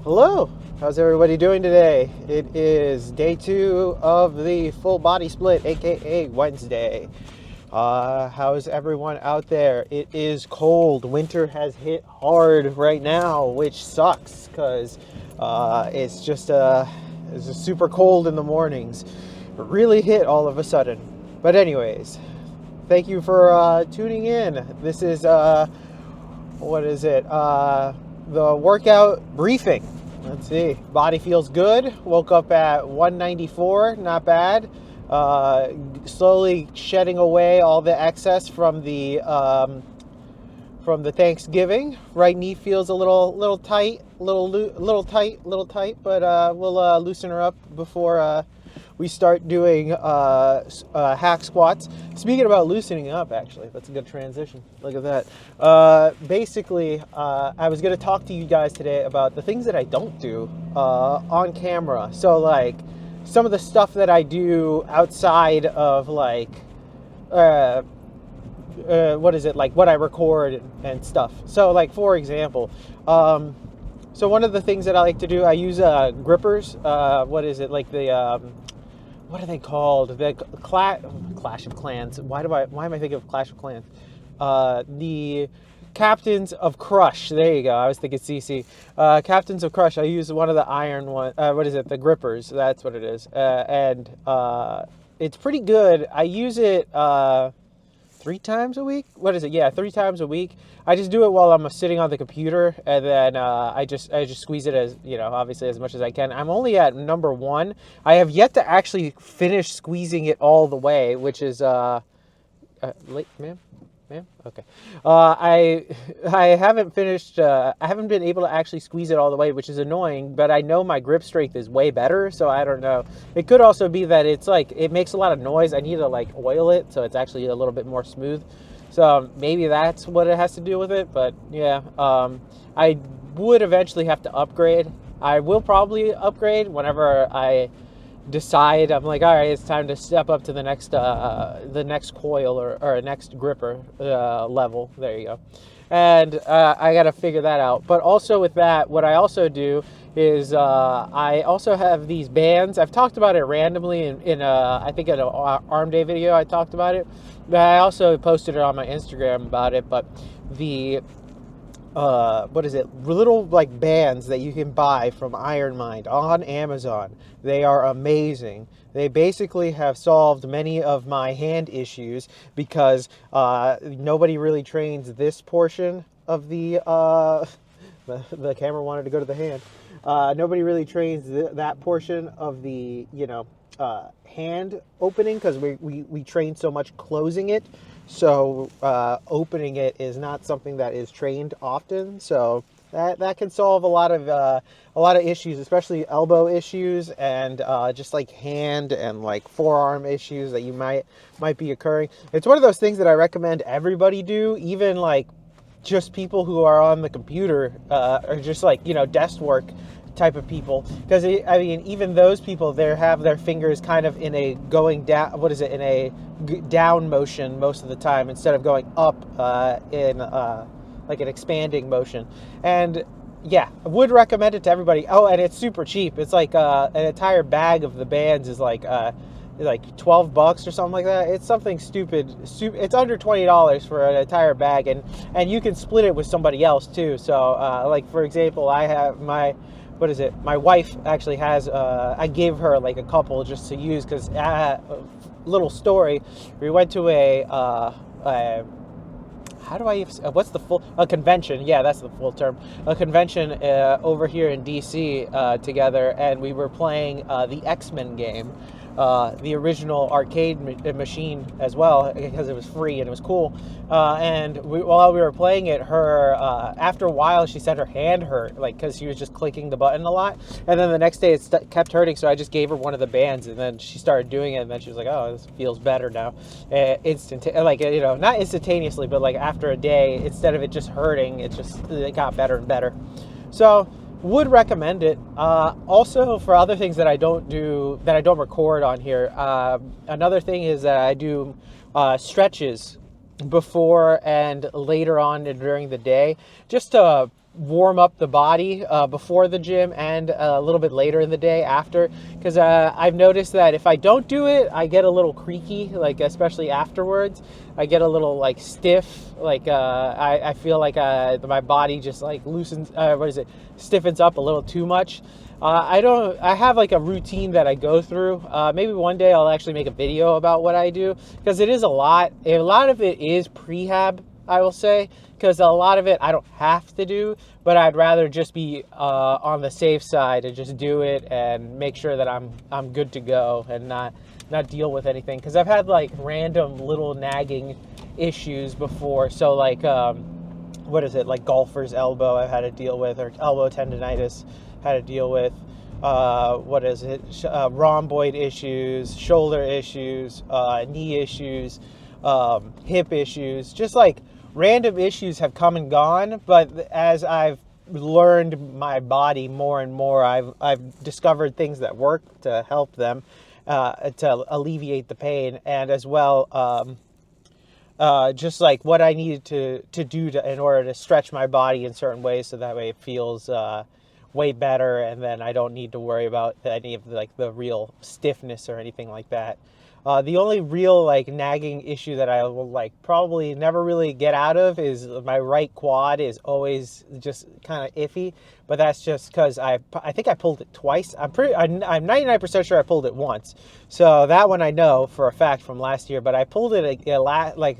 Hello, how's everybody doing today? It is day 2 of the full body split, aka Wednesday. How's everyone out there? It is cold. Winter has hit hard right now, which sucks because it's just super cold in the mornings. It really hit all of a sudden. But anyways, thank you for tuning in. This is what is it? The workout briefing. Let's see. Body feels good. Woke up at 194. Not bad. Slowly shedding away all the excess from the Thanksgiving. Right knee feels a little tight, little tight, but we'll loosen her up before we start doing hack squats. Speaking about loosening up, actually, that's a good transition. Look at that. Basically, I was going to talk to you guys today about the things that I don't do on camera. So, like, some of the stuff that I do outside of, like, what is it, like what I record and stuff. So, like, for example, so one of the things that I like to do, I use grippers. What is it, like the what are they called? The Clash of Clans. Why am I thinking of Clash of Clans? The Captains of Crush. There you go. I was thinking CC. Captains of Crush. I use one of the iron one. What is it? The grippers. That's what it is. And it's pretty good. I use it 3 times a week. What is it? Yeah, 3 times a week. I just do it while I'm sitting on the computer, and then I just squeeze it, as you know, obviously as much as I can. I'm only at number 1. I have yet to actually finish squeezing it all the way, which is late, ma'am. Okay. I haven't finished. I haven't been able to actually squeeze it all the way, which is annoying. But I know my grip strength is way better, so I don't know. It could also be that it's like it makes a lot of noise. I need to like oil it so it's actually a little bit more smooth. So maybe that's what it has to do with it. But yeah, I would eventually have to upgrade. I will probably upgrade whenever I decide. I'm like, all right, it's time to step up to the next coil or next gripper level. There you go. And I got to figure that out. But also with that, what I also do is I also have these bands. I've talked about it randomly in I think in an arm day video I talked about it. But I also posted it on my Instagram about it. But the what is it, little like bands that you can buy from Iron Mind on Amazon. They are amazing. They basically have solved many of my hand issues because nobody really trains this portion of the camera wanted to go to the hand. Nobody really trains that portion of the, you know, hand opening, because we train so much closing it. So opening it is not something that is trained often. So that can solve a lot of issues, especially elbow issues and just like hand and like forearm issues that you might be occurring. It's one of those things that I recommend everybody do, even like just people who are on the computer or just like, you know, desk work type of people, because I mean, even those people there have their fingers kind of in a going down, what is it, in a down motion most of the time, instead of going up in like an expanding motion. And yeah, I would recommend it to everybody. Oh, and it's super cheap. It's like an entire bag of the bands is like $12 or something like that. It's something stupid. It's under $20 for an entire bag, and you can split it with somebody else too. So like, for example, I have my wife actually has, I gave her like a couple just to use, because little story, we went to a convention. Yeah, that's the full term. A convention over here in DC together, and we were playing the X-Men game. The original arcade machine as well, because it was free and it was cool. And while we were playing it, her after a while she said her hand hurt, like because she was just clicking the button a lot. And then the next day it kept hurting, so I just gave her one of the bands, and then she started doing it, and then she was like, "Oh, this feels better now." Like, you know, not instantaneously, but like after a day, instead of it just hurting, it got better and better. So would recommend it. Also, for other things that I don't do, that I don't record on here, another thing is that I do stretches before and later on during the day, just to warm up the body before the gym and a little bit later in the day after, because I've noticed that if I don't do it, I get a little creaky, like especially afterwards. I get a little like stiff, like I feel like my body just like loosens, stiffens up a little too much. I have like a routine that I go through. Maybe one day I'll actually make a video about what I do, because it is a lot. A lot of it is prehab, I will say, because a lot of it I don't have to do, but I'd rather just be on the safe side and just do it and make sure that I'm good to go and not deal with anything, because I've had like random little nagging issues before. So like like golfer's elbow I've had to deal with, or elbow tendonitis had to deal with. Rhomboid issues, shoulder issues, knee issues, hip issues, just like random issues have come and gone. But as I've learned my body more and more, I've discovered things that work to help them, to alleviate the pain, and as well just like what I needed to do in order to stretch my body in certain ways, so that way it feels way better, and then I don't need to worry about any of like the real stiffness or anything like that. The only real like nagging issue that I will like probably never really get out of is my right quad is always just kind of iffy, but that's just because I think I pulled it twice. I'm 99% sure I pulled it once, so that one I know for a fact from last year. But I pulled it like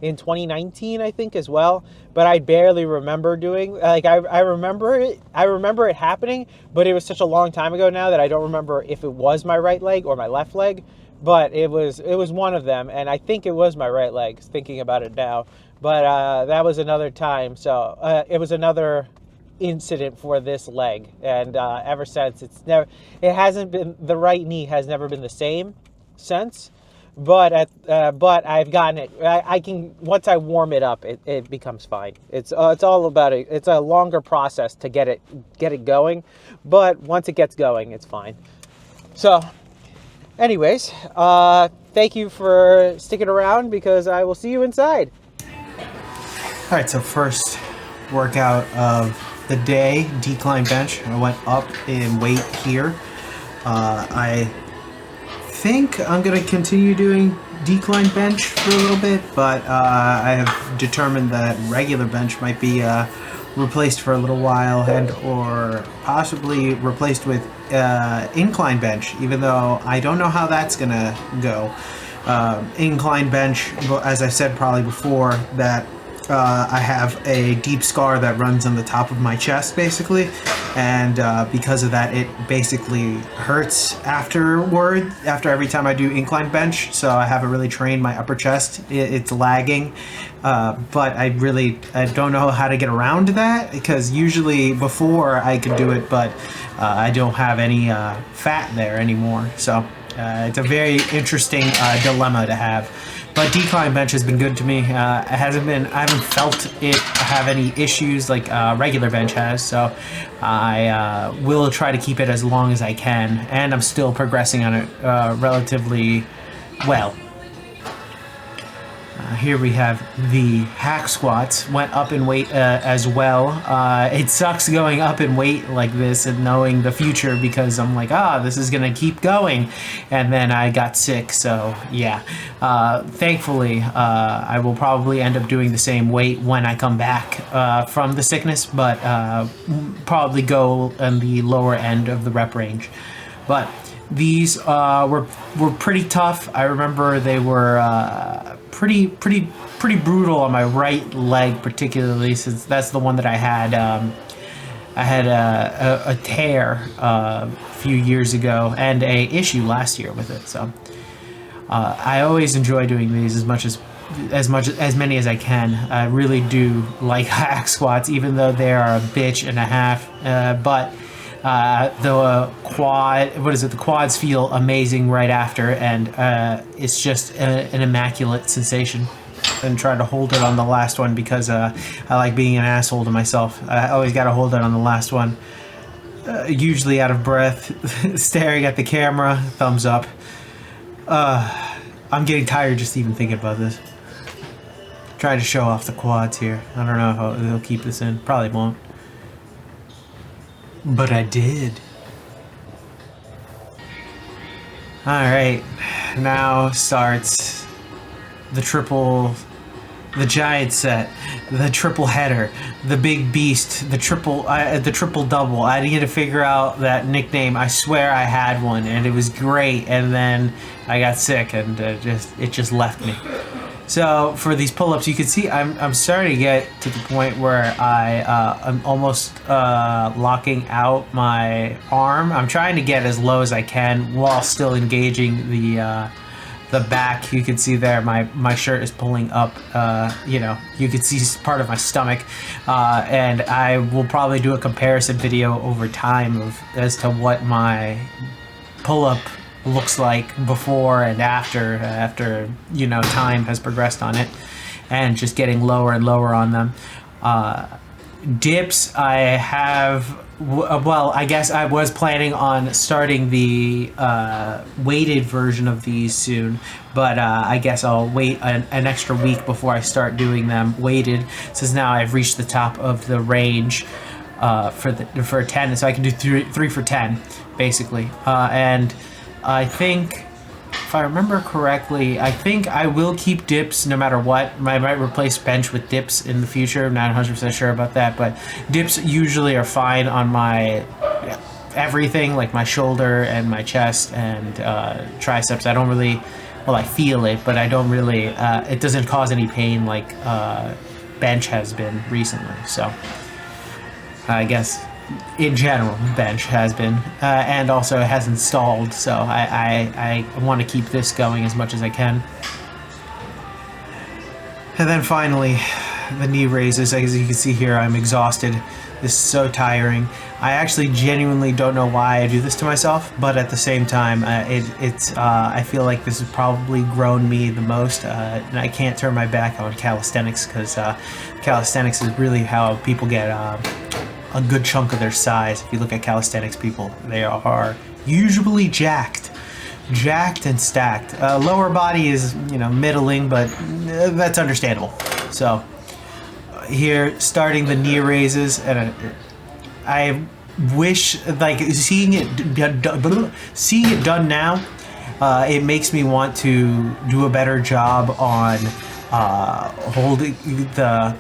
in 2019, I think, as well, but I barely remember doing, like, I remember it happening, but it was such a long time ago now that I don't remember if it was my right leg or my left leg, but it was one of them, and I think it was my right leg, thinking about it now. But that was another time, so it was another incident for this leg, and ever since, the right knee has never been the same since. But I've gotten it. I can, once I warm it up, it becomes fine. It's all about it. It's a longer process to get it going, but once it gets going, it's fine. So, anyways, thank you for sticking around, because I will see you inside. All right. So first workout of the day, decline bench. I went up in weight here. I think I'm going to continue doing decline bench for a little bit, but I have determined that regular bench might be replaced for a little while, and or possibly replaced with incline bench, even though I don't know how that's going to go. Incline bench, as I said probably before, that I have a deep scar that runs on the top of my chest, basically, and because of that, it basically hurts after every time I do incline bench, so I haven't really trained my upper chest. It's lagging, but I don't know how to get around that, because usually before I could do it, but I don't have any fat there anymore, so it's a very interesting dilemma to have. But decline bench has been good to me. I haven't felt it have any issues like regular bench has, so I will try to keep it as long as I can, and I'm still progressing on it relatively well. Here we have the hack squats. Went up in weight as well. It sucks going up in weight like this and knowing the future, because I'm like, this is gonna keep going, and then I got sick. So yeah, thankfully I will probably end up doing the same weight when I come back from the sickness, but probably go in the lower end of the rep range. But these were pretty tough. I remember they were pretty brutal on my right leg, particularly since that's the one that I had. I had a tear a few years ago and a issue last year with it. So I always enjoy doing these as many as I can. I really do like hack squats, even though they are a bitch and a half. But the quads feel amazing right after, and it's just an immaculate sensation. And try to hold it on the last one, because I like being an asshole to myself. I always got to hold it on the last one. Usually out of breath, staring at the camera, thumbs up. I'm getting tired just even thinking about this. Trying to show off the quads here. I don't know how they'll keep this in. Probably won't. But I did. Alright, now starts the giant set, the triple header, the big beast, the triple double. I need to figure out that nickname. I swear I had one and it was great, and then I got sick and it just left me. So for these pull-ups, you can see I'm starting to get to the point where I'm almost locking out my arm. I'm trying to get as low as I can while still engaging the back. You can see there my shirt is pulling up. You know, you can see part of my stomach, and I will probably do a comparison video over time as to what my pull-up looks like before and after you know, time has progressed on it, and just getting lower and lower on them. Dips, I have, well, I guess I was planning on starting the weighted version of these soon, but I guess I'll wait an extra week before I start doing them weighted, since now I've reached the top of the range for 10, so I can do 3 for 10 basically. And I think, if I remember correctly, I think I will keep dips no matter what. I might replace bench with dips in the future. I'm not 100% sure about that, but dips usually are fine on my everything, like my shoulder and my chest and triceps. I don't really, well, I feel it, but I don't really, it doesn't cause any pain like bench has been recently. So I guess in general, bench has been, and also it has installed, so I want to keep this going as much as I can. And then finally, the knee raises. As you can see here, I'm exhausted. This is so tiring. I actually genuinely don't know why I do this to myself, but at the same time, I feel like this has probably grown me the most, and I can't turn my back on calisthenics, because calisthenics is really how people get a good chunk of their size. If you look at calisthenics people, they are usually jacked and stacked. Lower body is, you know, middling, but that's understandable. So here, starting the knee raises, and I wish, like, seeing it done now, it makes me want to do a better job on holding the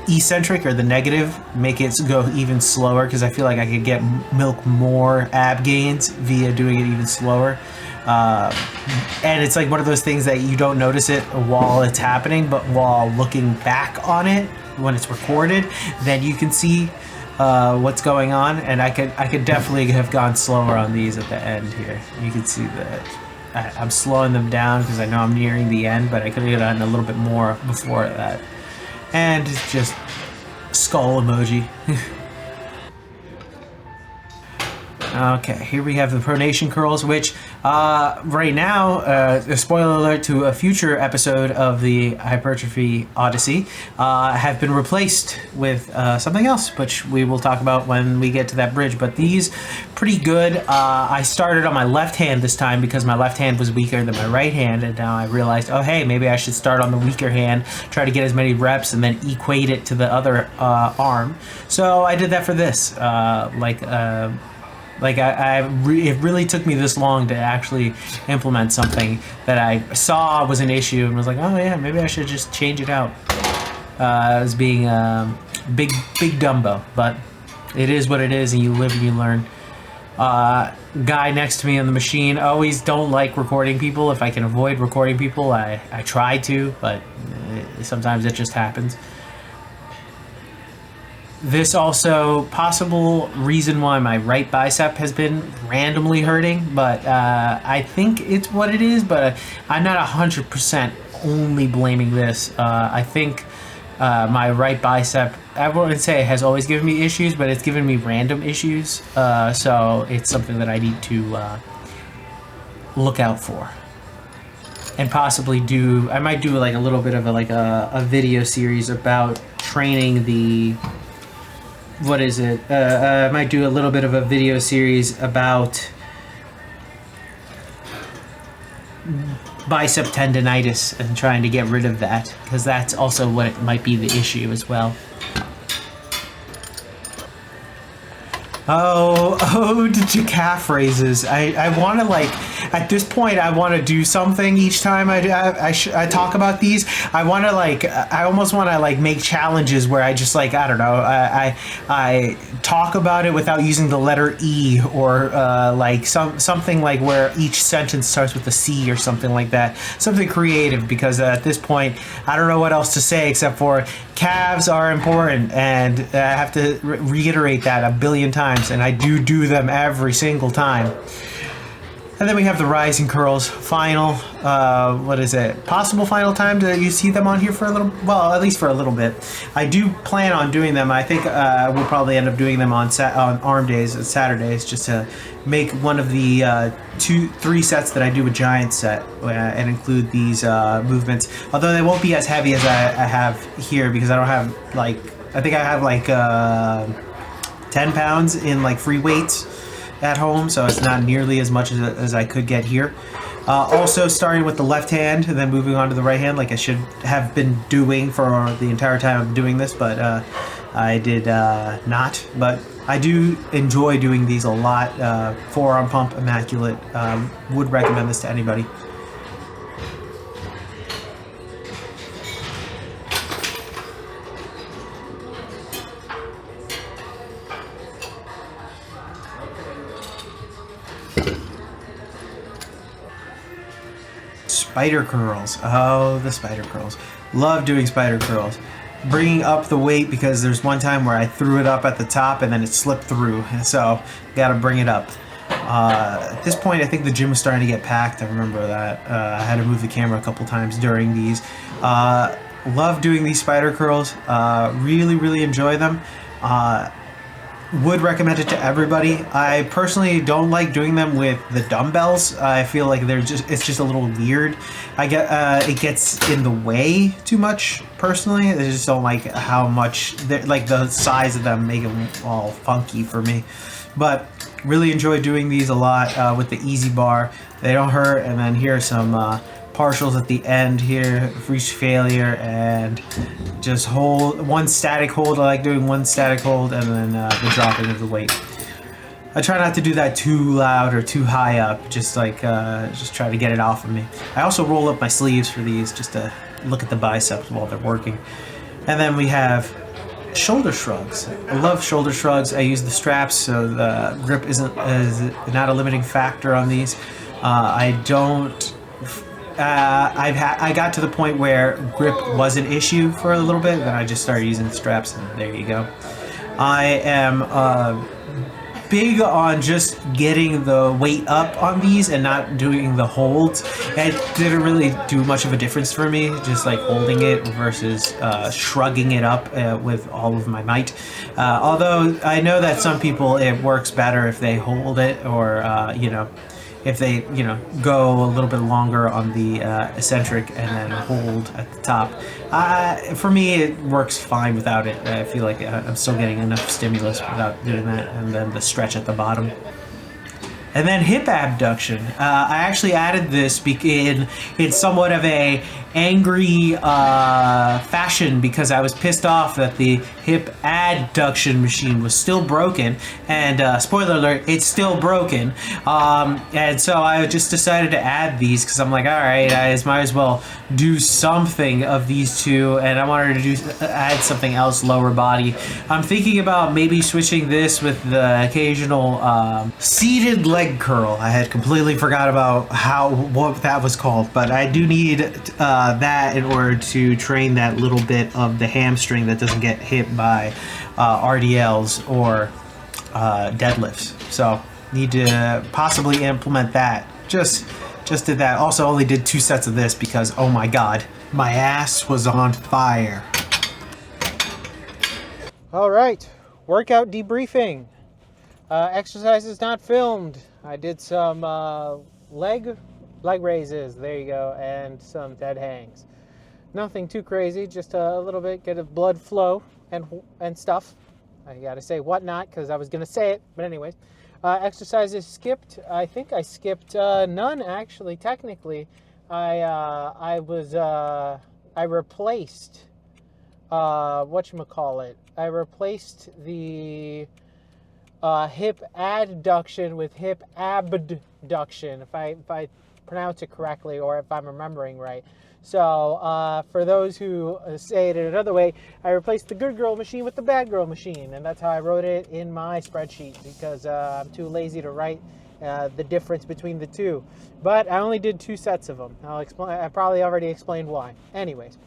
eccentric or the negative, make it go even slower, because I feel like I could milk more ab gains via doing it even slower. And it's like one of those things that you don't notice it while it's happening, but while looking back on it when it's recorded, then you can see what's going on. And I could definitely have gone slower on these at the end here. You can see that I'm slowing them down because I know I'm nearing the end, but I could have done a little bit more before that. And it's just skull emoji. Okay, here we have the pronation curls, which right now, a spoiler alert to a future episode of the Hypertrophy Odyssey, have been replaced with something else, which we will talk about when we get to that bridge. But these, pretty good. I started on my left hand this time because my left hand was weaker than my right hand, and now I realized, oh hey, maybe I should start on the weaker hand, try to get as many reps, and then equate it to the other arm. So I did that for this, it really took me this long to actually implement something that I saw was an issue and was like, oh yeah, maybe I should just change it out as being big Dumbo. But it is what it is, and you live and you learn. Guy next to me on the machine. Always don't like recording people. If I can avoid recording people, I try to, but sometimes it just happens. This also possible reason why my right bicep has been randomly hurting, but I think it's what it is, but I'm not 100% only blaming this. I think my right bicep, I wouldn't say it has always given me issues, but it's given me random issues, so it's something that I need to look out for. And possibly I might do like a little bit of a video series about training the, what is it? I might do a little bit of a video series about bicep tendonitis and trying to get rid of that, because that's also what might be the issue as well. Oh, ode to calf raises. I want to, like, at this point, I want to do something each time I talk about these. I want to, like, I almost want to, like, make challenges where I just, like, I don't know, I talk about it without using the letter E, or like something like where each sentence starts with a C or something like that. Something creative, because at this point, I don't know what else to say except for calves are important, and I have to reiterate that a billion times. And I do them every single time. And then we have the rising curls, final, what is it, possible final time. Do you see them on here for a little, well, at least for a little bit. I do plan on doing them. I think we'll probably end up doing them on arm days and Saturdays, just to make one of the 2-3 sets that I do a giant set, and include these movements. Although they won't be as heavy as I have here, because I don't have, like, I think I have like 10 pounds in, like, free weights at home, so it's not nearly as much as I could get here. Also starting with the left hand and then moving on to the right hand, like I should have been doing for the entire time I'm doing this, but I did not. But I do enjoy doing these a lot. Forearm pump, immaculate. Would recommend this to anybody. Spider curls. Oh, the spider curls. Love doing spider curls. Bringing up the weight, because there's one time where I threw it up at the top and then it slipped through. So, gotta bring it up. At this point, I think the gym was starting to get packed. I remember that. I had to move the camera a couple times during these. Love doing these spider curls. Really, really enjoy them. Would recommend it to everybody. I personally don't like doing them with the dumbbells. I feel like it's just a little weird. It gets in the way too much personally. I just don't like how much like the size of them make them all funky for me. But really enjoy doing these a lot with the easy bar. They don't hurt. And then here are some partials at the end here, reach failure, and just hold one static hold. I like doing one static hold, and then the dropping of the weight. I try not to do that too loud or too high up, just like just try to get it off of me. I also roll up my sleeves for these, just to look at the biceps while they're working. And then we have shoulder shrugs. I love shoulder shrugs. I use the straps, so the grip is not a limiting factor on these. I don't. I got to the point where grip was an issue for a little bit, then I just started using the straps, and there you go. I am big on just getting the weight up on these and not doing the holds. It didn't really do much of a difference for me, just like holding it versus shrugging it up with all of my might. Although I know that some people, it works better if they hold it, or you know, if they, go a little bit longer on the eccentric and then hold at the top. For me, it works fine without it. I feel like I'm still getting enough stimulus without doing that. And then the stretch at the bottom. And then hip abduction. I actually added this in somewhat of a angry fashion, because I was pissed off that the hip adduction machine was still broken, and spoiler alert, it's still broken. And so I just decided to add these, because I'm like, all right, I might as well do something of these two, and I wanted to add something else, lower body. I'm thinking about maybe switching this with the occasional seated leg curl. I had completely forgot about what that was called, but I do need that in order to train that little bit of the hamstring that doesn't get hit by RDLs or deadlifts. So need to possibly implement that. Just did that. Also only did 2 sets of this because, oh my god, my ass was on fire. All right, workout debriefing. Exercises not filmed. I did some leg raises, there you go, and some dead hangs. Nothing too crazy, just a little bit, get a blood flow and stuff. I gotta say whatnot, because I was gonna say it, but anyways. Exercises skipped. I think I skipped none, actually, technically. I replaced whatchamacallit. I replaced the hip adduction with hip abduction, if I pronounce it correctly or if I'm remembering right. So for those who say it in another way, I replaced the good girl machine with the bad girl machine, and that's how I wrote it in my spreadsheet because I'm too lazy to write the difference between the two. But I only did 2 sets of them. I'll explain. I probably already explained why. Anyways.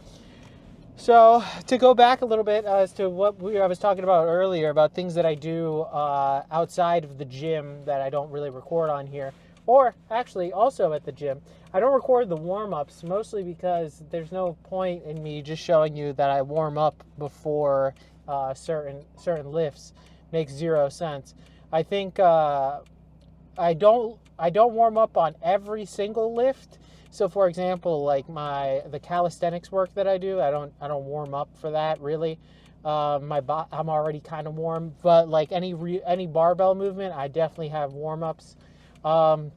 So to go back a little bit as to what I was talking about earlier about things that I do outside of the gym that I don't really record on here, or actually also at the gym. I don't record the warm-ups mostly because there's no point in me just showing you that I warm up before certain lifts. Makes 0 sense. I think I don't warm up on every single lift. So for example, like the calisthenics work that I do, I don't warm up for that really. I'm already kind of warm, but like any barbell movement, I definitely have warm-ups. No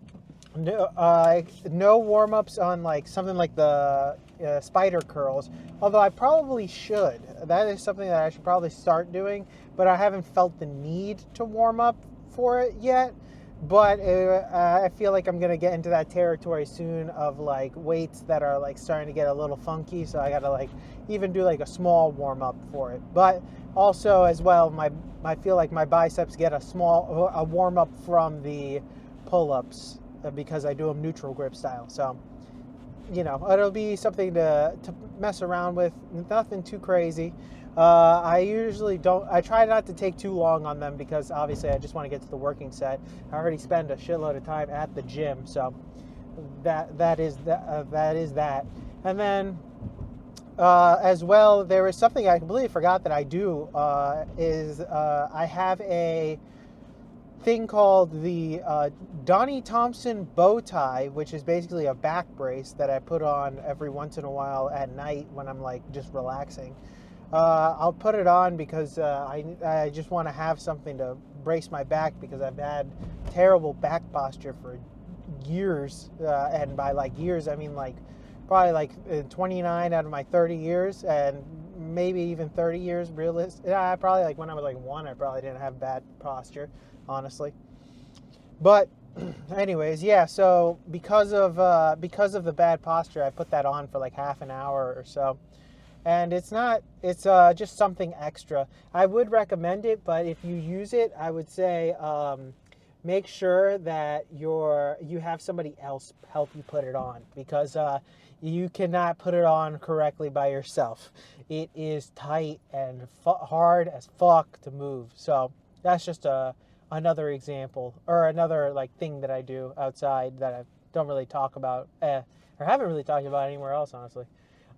warm-ups on like something like the spider curls, although I probably should. That is something that I should probably start doing, but I haven't felt the need to warm up for it yet. But I feel like I'm going to get into that territory soon of like weights that are like starting to get a little funky. So I got to like even do like a small warm up for it. But also as well, I feel like my biceps get a warm up from the pull-ups because I do them neutral grip style. So, you know, it'll be something to mess around with. Nothing too crazy. I try not to take too long on them because obviously I just want to get to the working set. I already spend a shitload of time at the gym, so that is that. And then as well, there is something I completely forgot that I do I have a thing called the Donnie Thompson bow tie, which is basically a back brace that I put on every once in a while at night when I'm like just relaxing. I'll put it on because I just want to have something to brace my back because I've had terrible back posture for years, and by like years I mean like probably like 29 out of my 30 years, and maybe even 30 years realistic. Yeah, probably like when I was like 1, I probably didn't have bad posture, honestly. But anyways, yeah. So because of the bad posture, I put that on for like half an hour or so. And it's just something extra. I would recommend it, but if you use it, I would say make sure that you have somebody else help you put it on, because you cannot put it on correctly by yourself. It is tight and hard as fuck to move. So that's just another example, or another like thing that I do outside that I don't really talk about, or haven't really talked about anywhere else, honestly.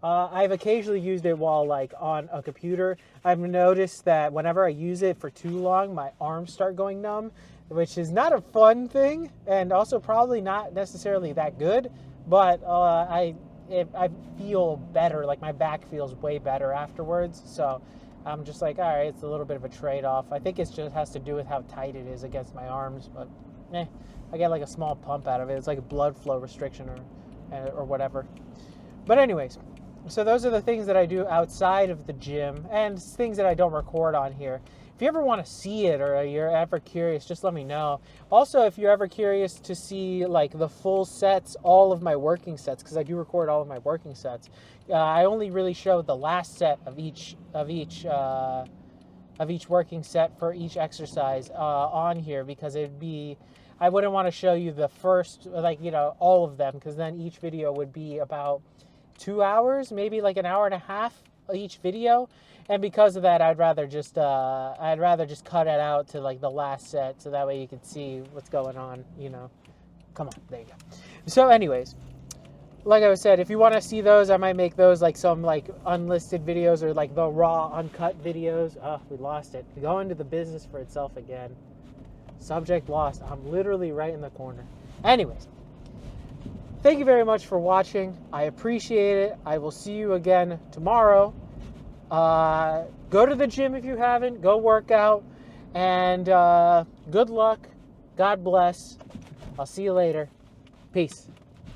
I've occasionally used it while like on a computer. I've noticed that whenever I use it for too long, my arms start going numb, which is not a fun thing, and also probably not necessarily that good. But I feel better. Like my back feels way better afterwards. So I'm just like, all right, it's a little bit of a trade-off. I think it just has to do with how tight it is against my arms. But I get like a small pump out of it. It's like a blood flow restriction or whatever. But anyways. So those are the things that I do outside of the gym, and things that I don't record on here. If you ever want to see it, or you're ever curious, just let me know. Also, if you're ever curious to see like the full sets, all of my working sets, because I do record all of my working sets, I only really show the last set of each working set for each exercise on here, because I wouldn't want to show you the first, like, you know, all of them, because then each video would be about 2 hours, maybe like an hour and a half each video, and because of that, I'd rather just cut it out to like the last set, so that way you can see what's going on. You know, come on, there you go. So, anyways, like I said, if you want to see those, I might make those like some like unlisted videos, or like the raw uncut videos. Oh, we lost it. Go into the business for itself again. Subject lost. I'm literally right in the corner. Anyways. Thank you very much for watching. I appreciate it. I will see you again tomorrow. Go to the gym if you haven't. Go work out. And good luck. God bless. I'll see you later. Peace.